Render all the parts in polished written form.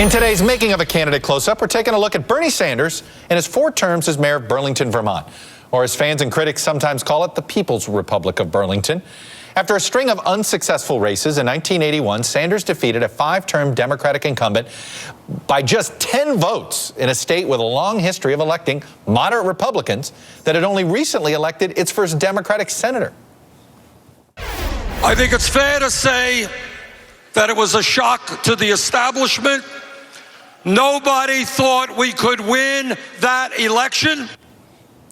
In today's Making of a Candidate Close-Up, we're taking a look at Bernie Sanders and his 4 terms as mayor of Burlington, Vermont, or as fans and critics sometimes call it, the People's Republic of Burlington. After a string of unsuccessful races in 1981, Sanders defeated a 5-term Democratic incumbent by just 10 votes in a state with a long history of electing moderate Republicans that had only recently elected its first Democratic senator. I think it's fair to say that it was a shock to the establishment. Nobody thought we could win that election.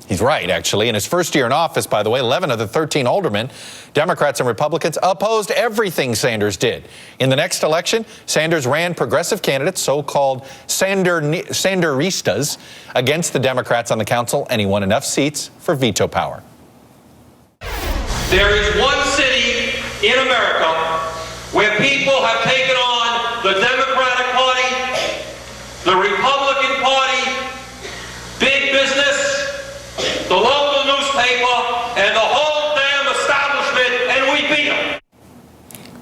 He's right, actually. In his first year in office, by the way, 11 of the 13 aldermen, Democrats and Republicans, opposed everything Sanders did. In the next election, Sanders ran progressive candidates, so-called Sanderistas, against the Democrats on the council, and he won enough seats for veto power. There is one city in America where people have taken on the Democratic Party, the Republican Party, big business, the local newspaper, and the whole damn establishment, and we beat them.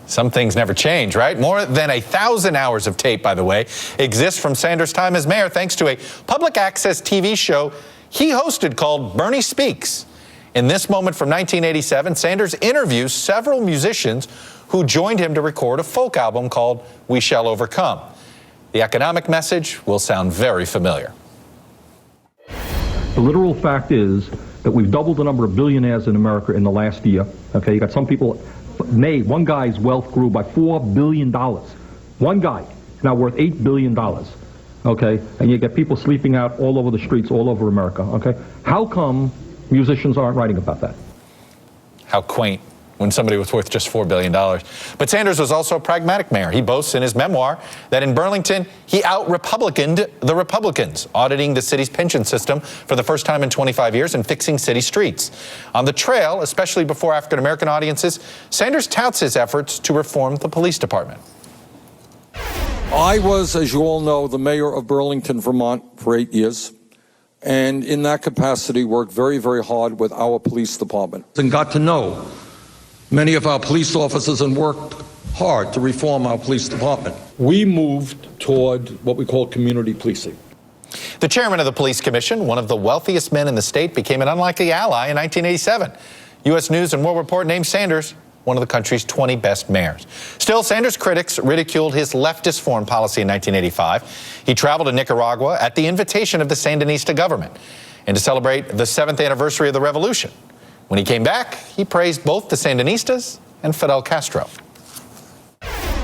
Some things never change, right? More than 1,000 hours of tape, by the way, exists from Sanders' time as mayor thanks to a public access TV show he hosted called Bernie Speaks. In this moment from 1987, Sanders interviews several musicians who joined him to record a folk album called We Shall Overcome. The economic message will sound very familiar. The literal fact is that we've doubled the number of billionaires in America in the last year. Okay, you got some people, one guy's wealth grew by $4 billion. One guy is now worth $8 billion. Okay, and you get people sleeping out all over the streets, all over America. Okay, how come musicians aren't writing about that? How quaint when somebody was worth just $4 billion. But Sanders was also a pragmatic mayor. He boasts in his memoir that in Burlington, he out-Republicaned the Republicans, auditing the city's pension system for the first time in 25 years and fixing city streets. On the trail, especially before African-American audiences, Sanders touts his efforts to reform the police department. I was, as you all know, the mayor of Burlington, Vermont for 8 years. And in that capacity, worked very, very hard with our police department and got to know many of our police officers and worked hard to reform our police department. We moved toward what we call community policing. The chairman of the police commission, one of the wealthiest men in the state, became an unlikely ally in 1987. U.S. News and World Report named Sanders one of the country's 20 best mayors. Still, Sanders' critics ridiculed his leftist foreign policy in 1985. He traveled to Nicaragua at the invitation of the Sandinista government and to celebrate the 7th anniversary of the revolution. When he came back, he praised both the Sandinistas and Fidel Castro.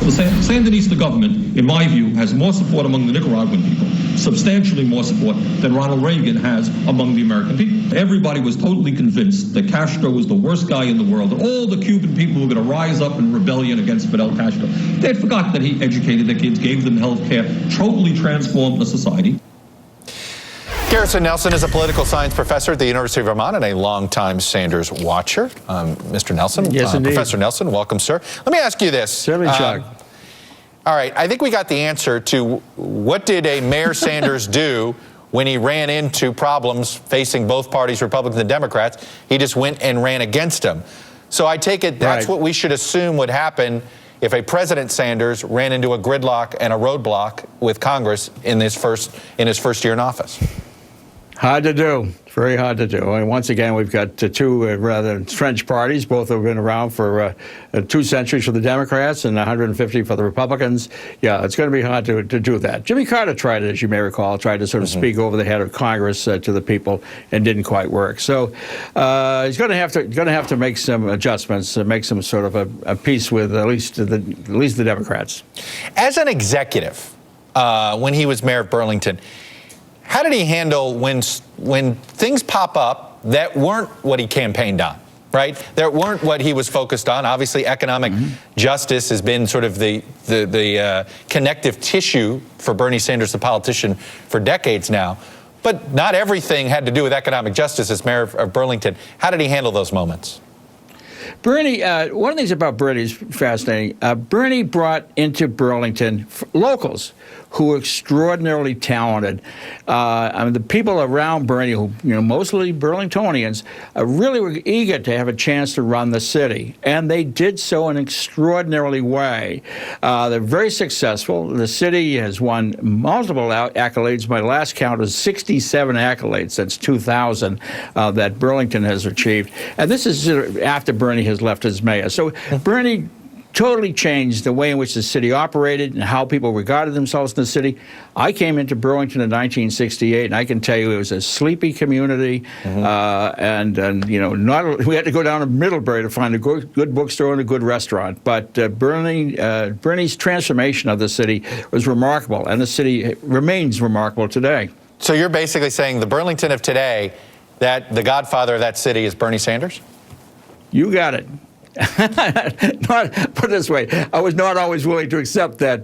The Sandinista government, in my view, has more support among the Nicaraguan people, substantially more support than Ronald Reagan has among the American people. Everybody was totally convinced that Castro was the worst guy in the world, that all the Cuban people were going to rise up in rebellion against Fidel Castro. They had forgotten that he educated their kids, gave them health care, totally transformed the society. Garrison Nelson is a political science professor at the University of Vermont and a longtime Sanders watcher. Mr. Nelson, yes, indeed. Professor Nelson, welcome, sir. Let me ask you this. Certainly, Chuck. All right, I think we got the answer to what did a Mayor Sanders do when he ran into problems facing both parties, Republicans and Democrats. He just went and ran against them. So I take it that's what we should assume would happen if a President Sanders ran into a gridlock and a roadblock with Congress in his first year in office. Hard to do. Very hard to do. And once again, we've got two rather entrenched parties. Both have been around for 2 centuries for the Democrats and 150 for the Republicans. Yeah, it's going to be hard to do that. Jimmy Carter tried it, as you may recall, tried to sort of speak over the head of Congress to the people, and didn't quite work. So he's going to have to make some adjustments, make some sort of a peace with at least the Democrats. As an executive, when he was mayor of Burlington, how did he handle when things pop up that weren't what he campaigned on, right? That weren't what he was focused on? Obviously, economic justice has been sort of the connective tissue for Bernie Sanders, the politician, for decades now. But not everything had to do with economic justice as mayor of Burlington. How did he handle those moments? Bernie, one of the things about Bernie is fascinating. Bernie brought into Burlington locals who were extraordinarily talented. I mean, the people around Bernie, who, you know, mostly Burlingtonians, really were eager to have a chance to run the city, and they did so in an extraordinary way. They're very successful. The city has won multiple accolades. My last count is 67 accolades since 2000 that Burlington has achieved, and this is after Bernie has left as mayor. So Bernie totally changed the way in which the city operated and how people regarded themselves in the city. I came into Burlington in 1968, and I can tell you it was a sleepy community, and you know, we had to go down to Middlebury to find a good bookstore and a good restaurant. But Bernie's transformation of the city was remarkable, and the city remains remarkable today. So you're basically saying the Burlington of today, that the godfather of that city is Bernie Sanders? You got it. Put it this way, I was not always willing to accept that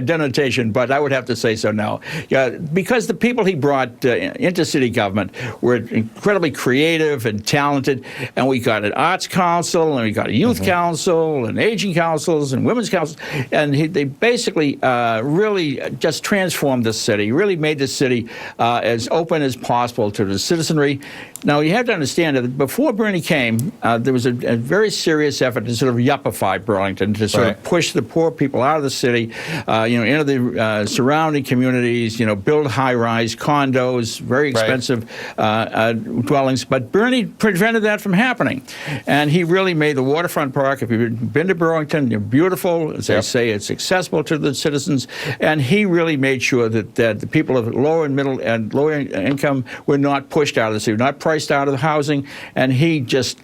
denotation, but I would have to say so now. Yeah, because the people he brought into city government were incredibly creative and talented, and we got an arts council, and we got a youth council, and aging councils, and women's councils, and they basically really just transformed the city, really made the city as open as possible to the citizenry. Now, you have to understand that before Bernie came, there was a very serious effort to sort of yuppify Burlington, to sort of push the poor people out of the city, you know, into the surrounding communities, you know, build high-rise condos, very expensive dwellings. But Bernie prevented that from happening. And he really made the waterfront park, if you've been to Burlington, you're beautiful. As they say, it's accessible to the citizens. And he really made sure that the people of lower and middle and lower income were not pushed out of the city, not priced out of the housing. And he just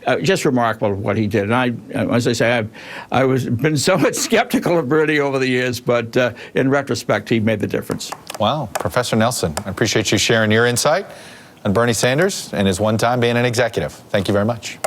remarkable what he did. And I, as I say, I've been somewhat skeptical of Bernie over the years, but in retrospect, he made the difference. Wow. Professor Nelson, I appreciate you sharing your insight on Bernie Sanders and his one time being an executive. Thank you very much.